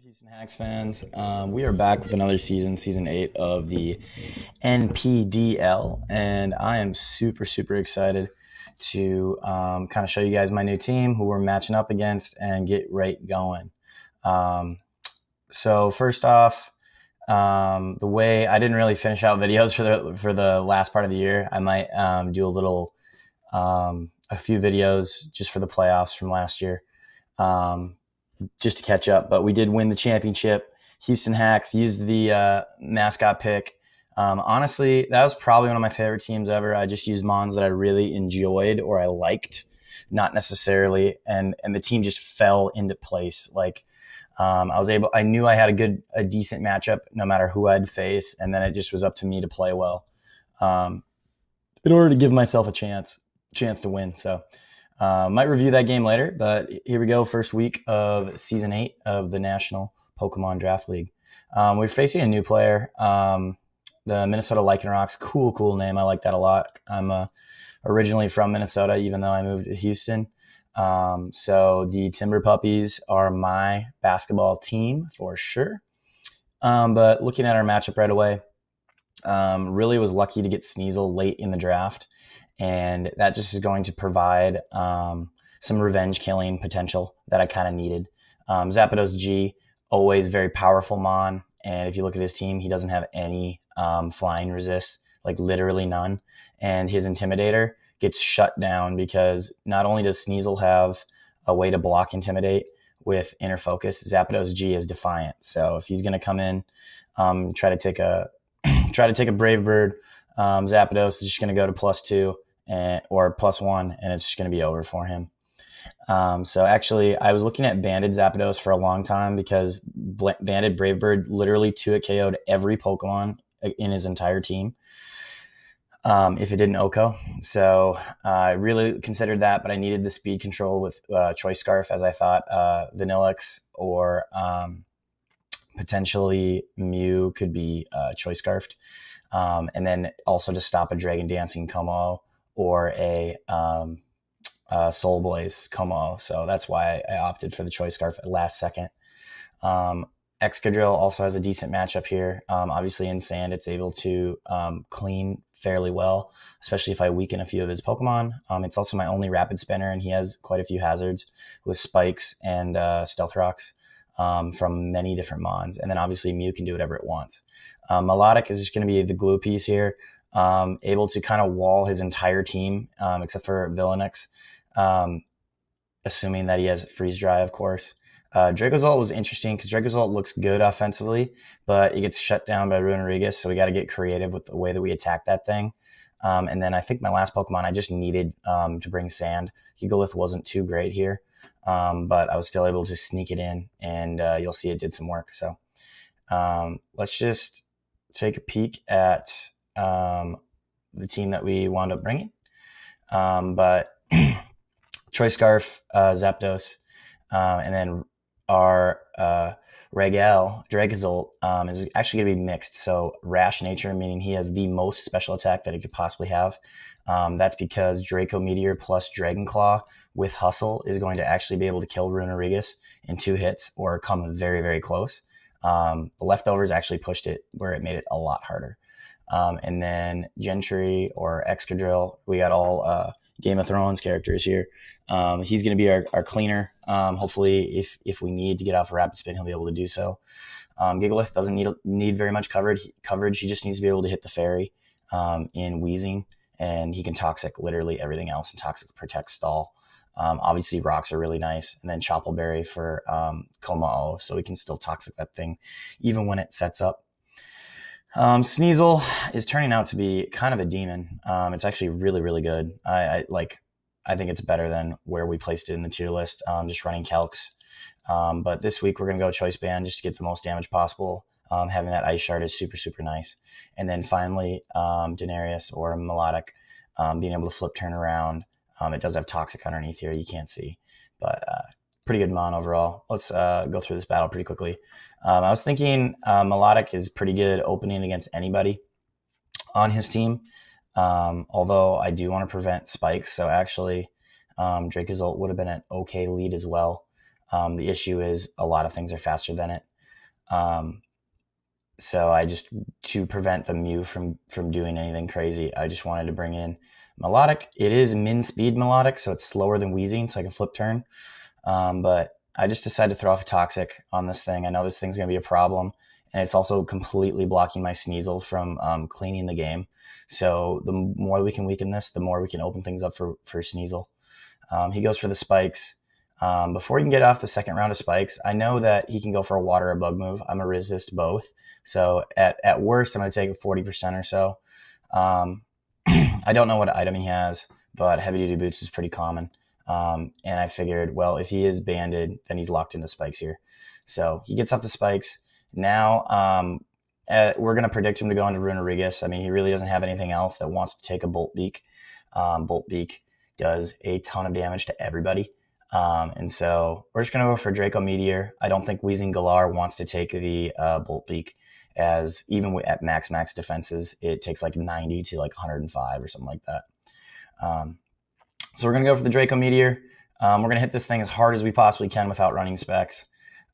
Houston Hacks fans? We are back with another season, season 8 of the NPDL, and I am super excited to kind of show you guys my new team, who we're matching up against, and get right going. So first off, the way I didn't really finish out videos for the last part of the year. I might do a few videos just for the playoffs from last year. Just to catch up. But we did win the championship. Houston Hacks used the mascot pick. Honestly, that was probably one of my favorite teams ever. I just used Mons that I really enjoyed or I liked, not necessarily, and the team just fell into place. I knew I had a decent matchup no matter who I'd face, and then it just was up to me to play well in order to give myself a chance to win. So might review that game later, but here we go. First week of season 8 of the National Pokemon Draft League. We're facing a new player, the Minnesota Lycanrocs. Cool name. I like that a lot. I'm originally from Minnesota, even though I moved to Houston. So the Timber Puppies are my basketball team for sure. But looking at our matchup right away, really was lucky to get Sneasel late in the draft. And that just is going to provide some revenge killing potential that I kind of needed. Zapdos G, always very powerful Mon. And if you look at his team, he doesn't have any flying resist, like literally none. And his Intimidator gets shut down because not only does Sneasel have a way to block Intimidate with Inner Focus, Zapdos G is Defiant. So if he's going to come in, try to take a Brave Bird, Zapdos is just going to go to +2. Or +1, and it's just going to be over for him. So actually, I was looking at Banded Zapdos for a long time because Banded Brave Bird literally 2-hit KO'd every Pokemon in his entire team if it didn't OHKO. So I really considered that, but I needed the speed control with Choice Scarf, as I thought Vanillix or potentially Mew could be Choice Scarfed. And then also to stop a Dragon Dancing Como or a Soul Blaze Como. So that's why I opted for the Choice Scarf at last second. Excadrill also has a decent matchup here. Obviously in Sand, it's able to clean fairly well, especially if I weaken a few of his Pokemon. It's also my only Rapid Spinner, and he has quite a few hazards with Spikes and Stealth Rocks from many different Mons. And then obviously Mew can do whatever it wants. Melodic is just going to be the glue piece here. Able to kind of wall his entire team, except for Villainix, assuming that he has Freeze Dry, of course. Dracozolt was interesting because Dracozolt looks good offensively, but it gets shut down by Runerigus, so we got to get creative with the way that we attack that thing. And then I think my last Pokemon, I just needed to bring Sand. Higolith wasn't too great here, but I was still able to sneak it in, and you'll see it did some work. So let's just take a peek at the team that we wound up bringing. But Choice Scarf, Zapdos, and then our Regel, Dracozolt, is actually going to be mixed. So Rash Nature, meaning he has the most special attack that he could possibly have. That's because Draco Meteor plus Dragon Claw with Hustle is going to actually be able to kill Runerigus in 2 hits or come very close. The leftovers actually pushed it where it made it a lot harder. And then Gentry or Excadrill, we got all Game of Thrones characters here. He's going to be our cleaner. Hopefully, if we need to get off a Rapid Spin, he'll be able to do so. Gigalith doesn't need very much coverage. He just needs to be able to hit the fairy in Wheezing, and he can Toxic literally everything else, and Toxic Protect Stall. Obviously, rocks are really nice, and then Choppleberry for Komao, so we can still Toxic that thing even when it sets up. Sneasel is turning out to be kind of a demon. It's actually really good. I think it's better than where we placed it in the tier list, just running Calcs. But this week we're going to go Choice Band just to get the most damage possible. Having that Ice Shard is super nice. And then finally, Denarius or Melodic, being able to flip turn around. It does have Toxic underneath here, you can't see. But pretty good Mon overall. Let's go through this battle pretty quickly. I was thinking Melodic is pretty good opening against anybody on his team, although I do want to prevent spikes. So actually, Dracozolt would have been an okay lead as well. The issue is a lot of things are faster than it. So I just, to prevent the Mew from doing anything crazy, I just wanted to bring in Melodic. It is min speed Melodic, so it's slower than Weezing, so I can flip turn. But I just decided to throw off a Toxic on this thing. I know this thing's going to be a problem, and it's also completely blocking my Sneasel from cleaning the game. So the more we can weaken this, the more we can open things up for Sneasel. He goes for the spikes. Before he can get off the second round of spikes, I know that he can go for a water or bug move. I'm going to resist both. So at worst, I'm going to take 40% or so. I don't know what item he has, but heavy duty boots is pretty common. And I figured, well, if he is banded, then he's locked into spikes here. So he gets off the spikes. Now we're going to predict him to go into Runerigus. I mean, he really doesn't have anything else that wants to take a Bolt Beak. Bolt Beak does a ton of damage to everybody. And so we're just going to go for Draco Meteor. I don't think Weezing Galar wants to take the Bolt Beak, as even at max defenses, it takes like 90 to like 105 or something like that. So we're going to go for the Draco Meteor. We're going to hit this thing as hard as we possibly can without running specs,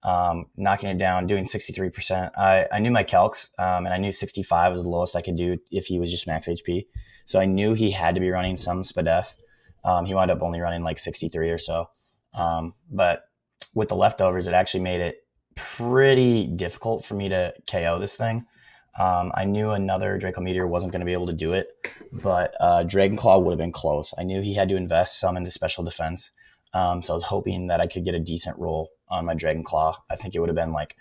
knocking it down, doing 63%. I knew my calcs, and I knew 65 was the lowest I could do if he was just max HP. So I knew he had to be running some Spadef. He wound up only running like 63 or so. But with the leftovers, it actually made it pretty difficult for me to KO this thing. I knew another Draco Meteor wasn't going to be able to do it, but Dragon Claw would have been close. I knew he had to invest some into special defense. So I was hoping that I could get a decent roll on my Dragon Claw. I think it would have been like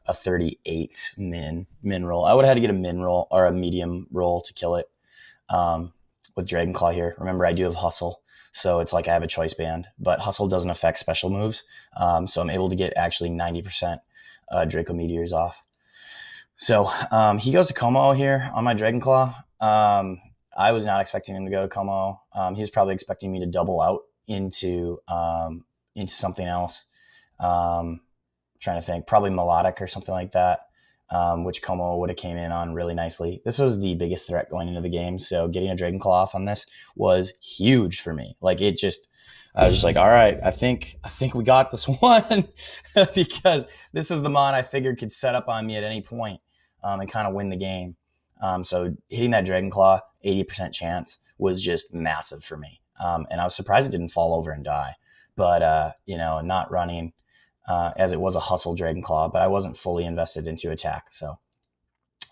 a 38 min roll. I would have had to get a min roll or a medium roll to kill it with Dragon Claw here. Remember, I do have Hustle. So it's like I have a choice band, but Hustle doesn't affect special moves. So I'm able to get actually 90% Draco Meteors off. So he goes to Como here on my Dragon Claw. I was not expecting him to go to Como. He was probably expecting me to double out into something else. Trying to think, probably Melodic or something like that. Which Como would have came in on really nicely. This was the biggest threat going into the game, so getting a Dragon Claw off on this was huge for me. Like I was just like, all right, I think we got this one because this is the mon I figured could set up on me at any point and kind of win the game. So hitting that Dragon Claw, 80% chance was just massive for me, and I was surprised it didn't fall over and die. But not running. As it was a Hustle Dragon Claw, but I wasn't fully invested into attack. So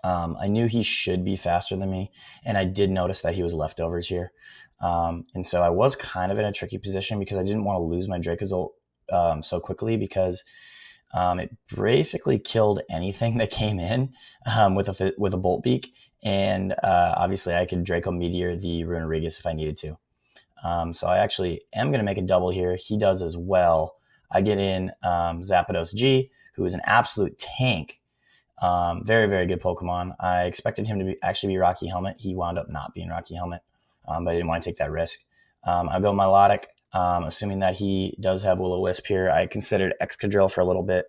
I knew he should be faster than me, and I did notice that he was leftovers here. And so I was kind of in a tricky position because I didn't want to lose my Dracozolt so quickly, because it basically killed anything that came in with a Bolt Beak. And obviously I could Draco Meteor the Runerigus if I needed to. So I actually am going to make a double here. He does as well. I get in Zapdos G, who is an absolute tank. Very, very good Pokemon. I expected him to actually be Rocky Helmet. He wound up not being Rocky Helmet, but I didn't want to take that risk. I'll go Milotic, assuming that he does have Will-O-Wisp here. I considered Excadrill for a little bit,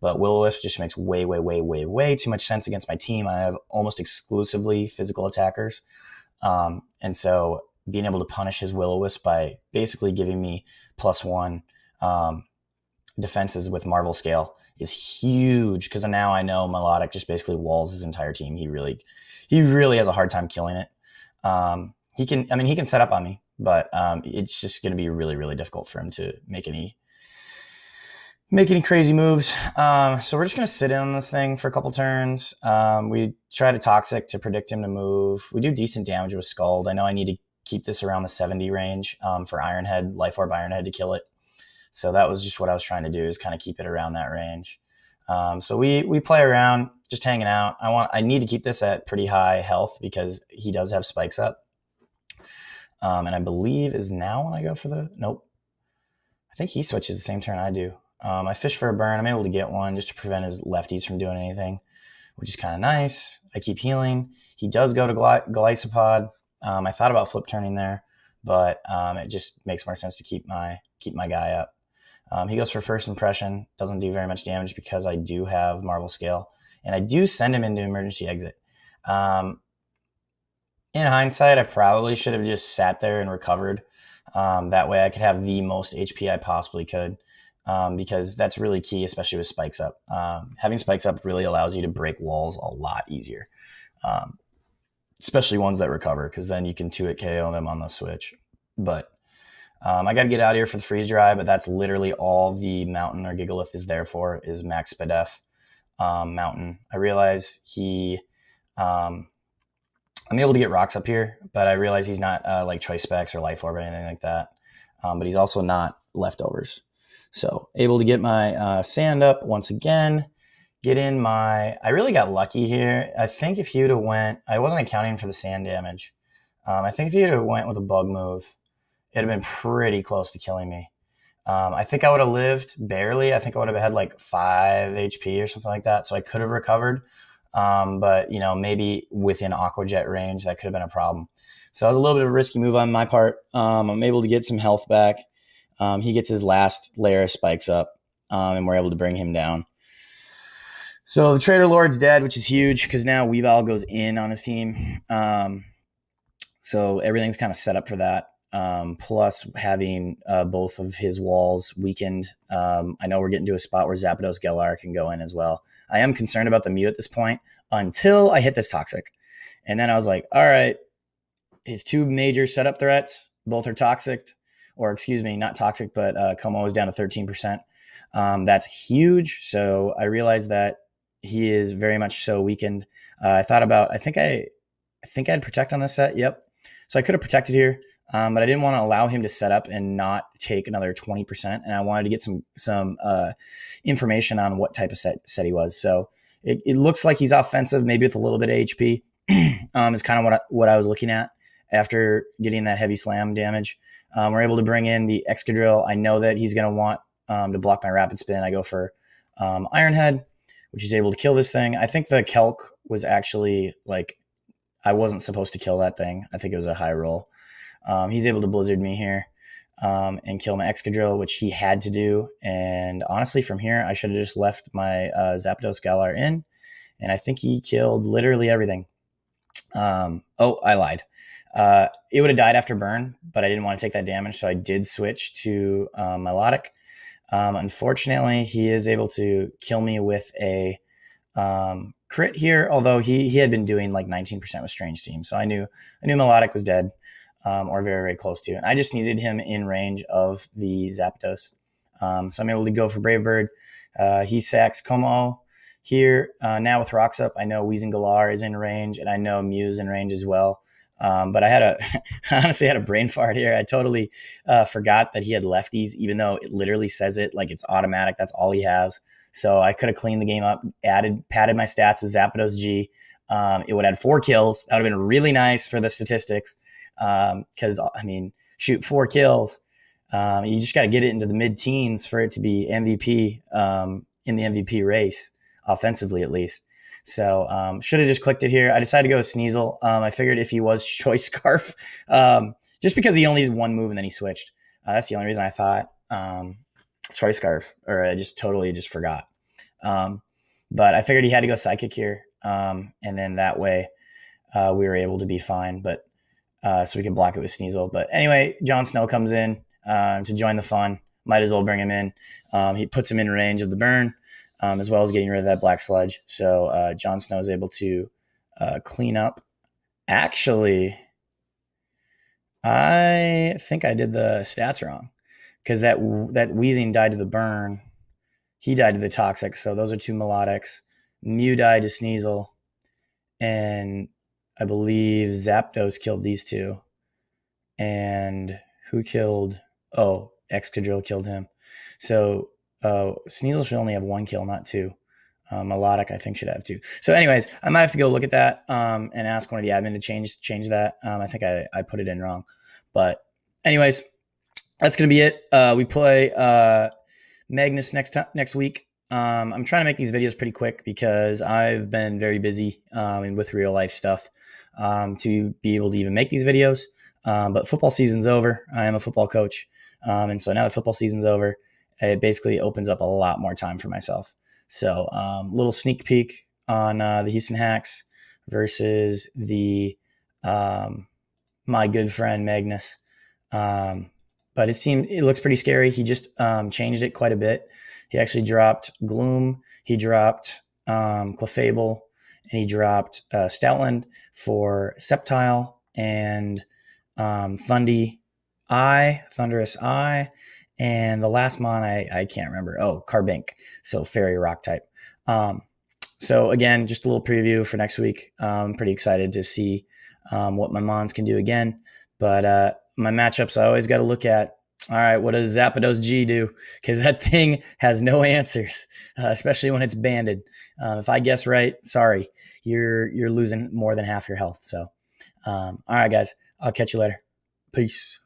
but Will-O-Wisp just makes way, way, way, way, way too much sense against my team. I have almost exclusively physical attackers. And so being able to punish his Will-O-Wisp by basically giving me +1 defenses with Marvel Scale is huge, because now I know Melodic just basically walls his entire team. He really has a hard time killing it. He can set up on me, but it's just going to be really, really difficult for him to make any crazy moves. So we're just going to sit in on this thing for a couple turns. We try to Toxic to predict him to move. We do decent damage with Scald. I know I need to keep this around the 70 range for Ironhead, Life Orb Ironhead to kill it. So that was just what I was trying to do, is kind of keep it around that range. So we play around, just hanging out. I need to keep this at pretty high health because he does have spikes up. And I believe is now when I go for nope. I think he switches the same turn I do. I fish for a burn. I'm able to get one just to prevent his lefties from doing anything, which is kind of nice. I keep healing. He does go to Golisopod. I thought about flip turning there, but it just makes more sense to keep my guy up. He goes for First Impression, doesn't do very much damage because I do have Marvel Scale, and I do send him into Emergency Exit. In hindsight, I probably should have just sat there and recovered. That way I could have the most HP I possibly could. because that's really key, especially with spikes up. Having spikes up really allows you to break walls a lot easier, especially ones that recover, because then you can 2-hit KO them on the switch. But I got to get out of here for the freeze dry, but that's literally all the Mountain or Gigalith is there for, is Max Spadef Mountain. I realize I'm able to get rocks up here, but I realize he's not like Choice Specs or Life Orb or anything like that. But he's also not leftovers. So able to get my sand up once again. Get in my... I really got lucky here. I think if he would have went... I wasn't accounting for the sand damage. I think if he would have went with a bug move, it'd have been pretty close to killing me. I think I would have lived barely. I think I would have had like 5 HP or something like that. So I could have recovered. But, maybe within Aqua Jet range, that could have been a problem. So that was a little bit of a risky move on my part. I'm able to get some health back. He gets his last layer of spikes up, and we're able to bring him down. So the Trader Lord's dead, which is huge because now Weavile goes in on his team. So everything's kind of set up for that. Plus having both of his walls weakened. I know we're getting to a spot where Zapdos Galar can go in as well. I am concerned about the Mew at this point until I hit this Toxic. And then I was like, all right, his 2 major setup threats, both are toxic, or excuse me, not toxic, but Como is down to 13%. That's huge. So I realized that he is very much so weakened. I think I had Protect on this set. Yep. So I could have protected here. But I didn't want to allow him to set up and not take another 20%. And I wanted to get some information on what type of set he was. So it looks like he's offensive, maybe with a little bit of HP. Is kind of what I was looking at after getting that heavy slam damage. We're able to bring in the Excadrill. I know that he's going to want to block my Rapid Spin. I go for Iron Head, which is able to kill this thing. I think the Kelk was actually like, I wasn't supposed to kill that thing. I think it was a high roll. He's able to Blizzard me here and kill my Excadrill, which he had to do. And honestly, from here, I should have just left my Zapdos Galar in. And I think he killed literally everything. I lied. It would have died after burn, but I didn't want to take that damage, so I did switch to Milotic. Unfortunately, he is able to kill me with a crit here, although he had been doing like 19% with Strange Team, so I knew Milotic was dead. Or very, very close to it. And I just needed him in range of the Zapdos. So I'm able to go for Brave Bird. He sacks Como here. Now with Rocks up, I know Weezing Galar is in range, and I know Mew's in range as well. But I honestly had a brain fart here. I totally forgot that he had lefties, even though it literally says it like it's automatic. That's all he has. So I could have cleaned the game up, padded my stats with Zapdos G. It would have had 4 kills. That would have been really nice for the statistics. Because shoot, 4 kills. You just got to get it into the mid-teens for it to be MVP in the MVP race, offensively at least. So should have just clicked it here. I decided to go with Sneasel. I figured if he was Choice Scarf, just because he only did 1 move and then he switched. That's the only reason I thought Choice Scarf, or I just totally forgot. But I figured he had to go Psychic here, and then that way we were able to be fine. But so we can block it with Sneasel. But anyway, Jon Snow comes in to join the fun. Might as well bring him in. He puts him in range of the burn, as well as getting rid of that Black Sludge. So Jon Snow is able to clean up. Actually, I think I did the stats wrong, because that Weezing died to the burn. He died to the Toxic. So those are 2 Melodics. Mew died to Sneasel. And I believe Zapdos killed these 2. And who killed... Oh, Excadrill killed him. So Sneasel should only have 1 kill, not 2. Melodic, I think, should have 2. So anyways, I might have to go look at that and ask one of the admin to change that. I think I put it in wrong. But anyways, that's going to be it. We play Magnus next week. I'm trying to make these videos pretty quick because I've been very busy and with real life stuff to be able to even make these videos. But football season's over. I am a football coach. And so now that football season's over, it basically opens up a lot more time for myself. So little sneak peek on the Houston Hacks versus the my good friend Magnus. but it looks pretty scary. He just changed it quite a bit. He actually dropped Gloom. He dropped Clefable, and he dropped Stoutland for Sceptile and Thundurus Eye, and the last mon I can't remember. Oh, Carbink. So Fairy Rock type. So again, just a little preview for next week. I'm pretty excited to see what my mons can do again. But my matchups, I always got to look at, all right, what does Zapdos G do? Because that thing has no answers, especially when it's banded. If I guess right, sorry, you're losing more than half your health. So, all right, guys, I'll catch you later. Peace.